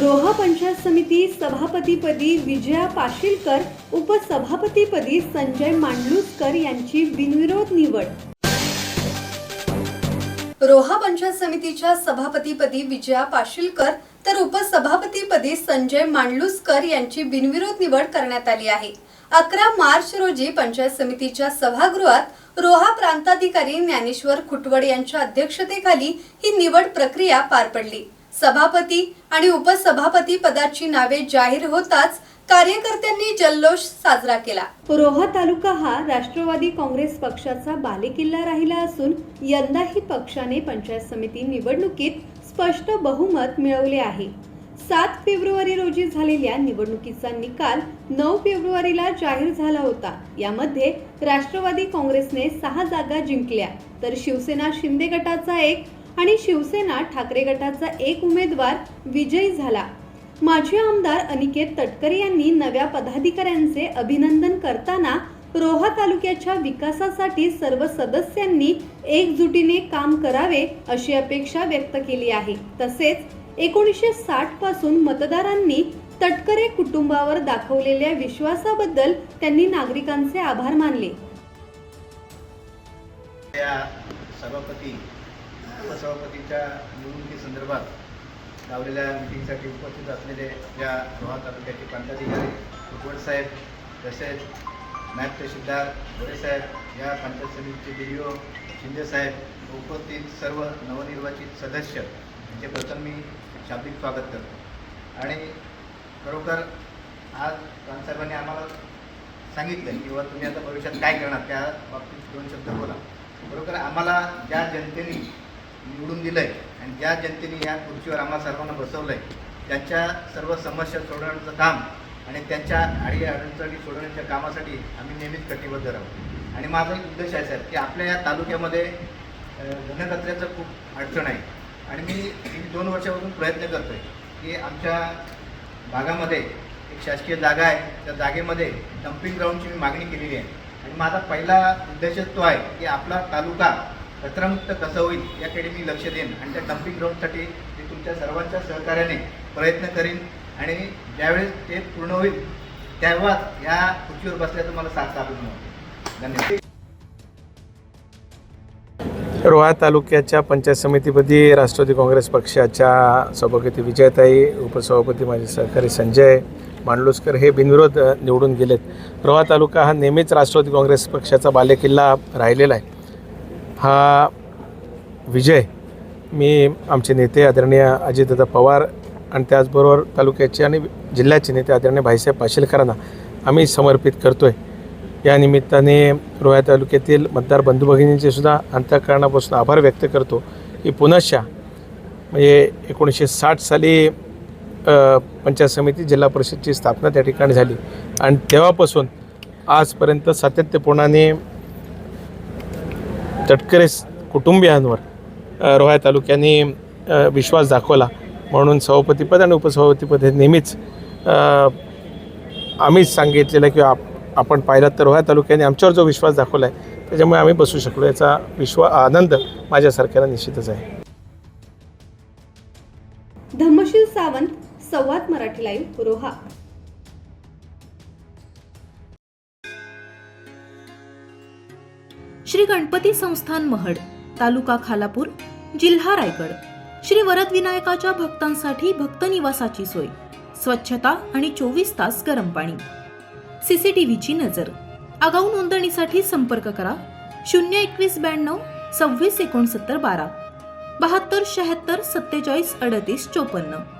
रोहा पंचायत समिती सभापतीपदी विजया पाशीलकर, उपसभापतीपदी संजय मांडलुसकर यांची बिनविरोध निवड। रोहा पंचायत समितीच्या सभापतीपदी विजया पाशीलकर तर उपसभापतीपदी संजय मांडलुसकर यांची बिनविरोध निवड करण्यात आली आहे। 11 मार्च रोजी पंचायत समितीच्या सभागृहात रोहा प्रांताधिकारी ज्ञानेश्वर खुटवड यांच्या अध्यक्षतेखाली ही निवड प्रक्रिया पार पडली। सभापती आणि उपसभापती पदाची नावे जाहीर होताच कार्यकर्त्यांनी जल्लोष साजरा केला। रोहा तालुका हा राष्ट्रवादी काँग्रेस पक्षाचा बालेकिल्ला राहिला असून यंदाही पक्षाने पंचायत समिती निवडणुकीत स्पष्ट बहुमत मिळवले आहे। 7 फेब्रुवारी रोजी झालेल्या निवडणुकीचा निकाल 9 फेब्रुवारीला जाहीर झाला होता। यामध्ये राष्ट्रवादी काँग्रेसने 6 जागा जिंकल्या तर शिवसेना शिंदे गटाचा 1 आणि शिवसेना ठाकरे गटाचा 1 उमेदवार विजयी झाला। माजी आमदार अनिकेत तटकरे यांनी नव्या पदाधिकाऱ्यांचे अभिनंदन करताना रोहा तालुक्याच्या विकासासाठी सर्व सदस्यांनी एकजुटीने काम करावे अशी अपेक्षा व्यक्त केली आहे। तसेच 1960 पासून मतदारांनी तटकरे कुटुंबावर दाखवलेल्या विश्वासाबद्दल त्यांनी नागरिकांचे आभार मानले। सभापती उपसभापतीच्या निवडणुकीसंदर्भात लावलेल्या मीटिंगसाठी उपस्थित असलेले या रोहा तालुक्याचे प्रांताधिकारी खुटवड साहेब, तसेच नायब तहसीलदार गोरे साहेब, या पंचायत समितीचे BDO शिंदे साहेब, उपस्थित सर्व नवनिर्वाचित सदस्य यांचे प्रथम मी शाब्दिक स्वागत करतो। आणि खरोखर आज प्रांतसाहेबांनी आम्हाला सांगितलं की तुम्ही आता भविष्यात काय करणार त्या बाबतीत 2 शब्द बोला। खरोखर आम्हाला ज्या जनतेने निवडून दिलं आहे आणि ज्या जनतेने या खुर्चीवर आम्हाला सर्वांना बसवलं आहे त्यांच्या सर्व समस्या सोडवण्याचं काम आणि त्यांच्या अडचणी सोडवण्याच्या कामासाठी आम्ही नेहमीच कटिबद्ध राहू। आणि माझा उद्देश आहे साहेब की आपल्या या तालुक्यामध्ये घनकचऱ्याचं खूप अडचण आहे आणि मी 2 वर्षापासून प्रयत्न करतो आहे की आमच्या भागामध्ये एक शासकीय जागा आहे, त्या जागेमध्ये डम्पिंग ग्राउंडची मी मागणी केलेली आहे। आणि माझा पहिला उद्देशच तो आहे की आपला तालुका कचरामुक्त कसं होईल याकडे मी लक्ष देईन आणि त्या डम्पिंग ग्राउंडसाठी मी तुमच्या सर्वांच्या सहकार्याने प्रयत्न करीन आणि ज्यावेळेस ते पूर्ण होईल तेव्हा या खुर्चीवर बसल्याचं मला साथ सापडून होतं। धन्यवाद। रोहा तालुक्याच्या पंचायत समितीपदी राष्ट्रवादी काँग्रेस पक्षाच्या सभापती विजयताई, उपसभापती माझे सहकारी संजय मांडलुसकर हे बिनविरोध निवडून गेलेत। रोहा तालुका हा नेहमीच राष्ट्रवादी काँग्रेस पक्षाचा बालेकिल्ला राहिलेला आहे। हा विजय मी आमचे नेते आदरणीय अजितदादा पवार आणि त्याचबरोबर तालुक्याचे आणि जिल्ह्याचे नेते आदरणीय भाईसाहेब पाशीलकरांना आम्ही समर्पित करतो आहे। या निमित्ताने रोहा तालुक्यातील मतदार बंधू भगिनींचे सुद्धा अंतःकरणापासून आभार व्यक्त करतो की पुनश्च म्हणजे 1960 साली पंचायत समिती जिल्हा परिषदची स्थापना त्या ठिकाणी झाली आणि तेव्हापासून आजपर्यंत सातत्यपूर्णाने तटकरे कुटुंबियांवर रोहा तालुक्याने विश्वास दाखवला। म्हणून सभापतीपद आणि उपसभापतीपद हे नेहमीच आम्हीच सांगितलेलं की आपण पाहिलात तर रोहा तालुक्याने आमच्यावर जो विश्वास दाखवला आहे त्याच्यामुळे आम्ही बसू शकलो, याचा आनंद माझ्यासारख्याला निश्चितच आहे। धम्मशील सावंत, संवाद मराठी लाईव्ह, रोहा। श्री गणपती संस्थान महड, तालुका खालापूर, जिल्हा रायगड। श्री वरद विनायकाच्या भक्तांसाठी भक्त निवासाची सोय, स्वच्छता आणि 24 तास गरम पाणी, CCTVची नजर। आगाऊ नोंदणीसाठी संपर्क करा 021 92 26 69 12 72 76 47 38 54।